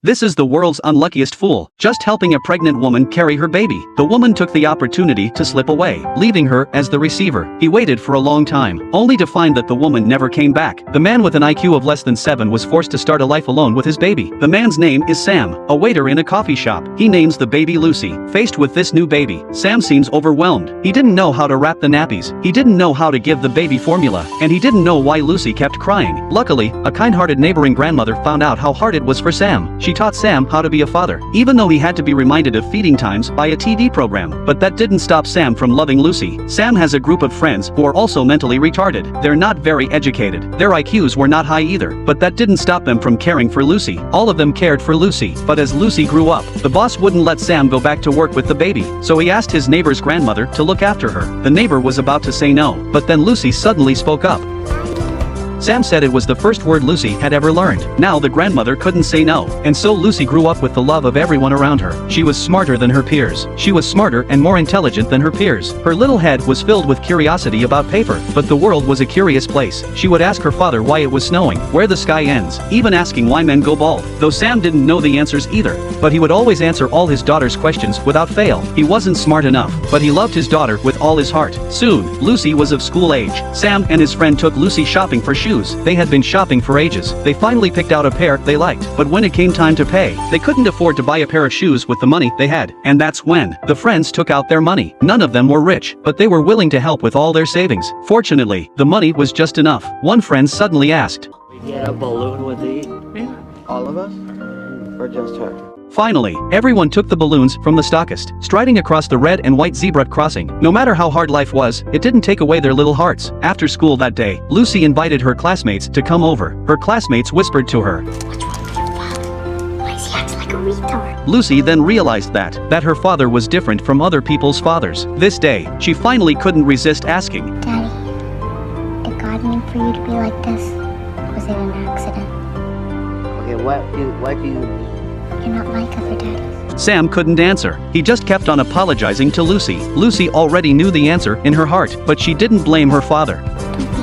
This is the world's unluckiest fool, just helping a pregnant woman carry her baby. The woman took the opportunity to slip away, leaving her as the receiver. He waited for a long time, only to find that the woman never came back. The man with an IQ of less than 7 was forced to start a life alone with his baby. The man's name is Sam, a waiter in a coffee shop. He names the baby Lucy. Faced with this new baby, Sam seems overwhelmed. He didn't know how to wrap the nappies, he didn't know how to give the baby formula, and he didn't know why Lucy kept crying. Luckily, a kind-hearted neighboring grandmother found out how hard it was for Sam. She taught Sam how to be a father, even though he had to be reminded of feeding times by a TV program. But that didn't stop Sam from loving Lucy. Sam has a group of friends who are also mentally retarded. They're not very educated. Their IQs were not high either, but that didn't stop them from caring for Lucy. All of them cared for Lucy. But as Lucy grew up, the boss wouldn't let Sam go back to work with the baby, so he asked his neighbor's grandmother to look after her. The neighbor was about to say no, but then Lucy suddenly spoke up. Sam said it was the first word Lucy had ever learned. Now the grandmother couldn't say no, and so Lucy grew up with the love of everyone around her. She was smarter than her peers. She was smarter and more intelligent than her peers. Her little head was filled with curiosity about paper, but the world was a curious place. She would ask her father why it was snowing, where the sky ends, even asking why men go bald. Though Sam didn't know the answers either, but he would always answer all his daughter's questions without fail. He wasn't smart enough, but he loved his daughter with all his heart. Soon, Lucy was of school age. Sam and his friend took Lucy shopping for shoes. They had been shopping for ages. They finally picked out a pair they liked, but when it came time to pay, they couldn't afford to buy a pair of shoes with the money they had. And that's when the friends took out their money. None of them were rich, but they were willing to help with all their savings. Fortunately, the money was just enough. One friend suddenly asked, "We get a balloon with these?" Yeah. All of us? Or just her? Finally, everyone took the balloons from the stockist, striding across the red and white zebra crossing. No matter how hard life was, it didn't take away their little hearts. After school that day, Lucy invited her classmates to come over. Her classmates whispered to her, "What's wrong with your father? Why is he acting like a retard?" Lucy then realized that her father was different from other people's fathers. This day, she finally couldn't resist asking, "Daddy, did God mean for you to be like this? Was it an accident? Okay, what do you mean? You're not like other daddies." Sam couldn't answer. He just kept on apologizing to Lucy. Lucy already knew the answer in her heart, but she didn't blame her father. Don't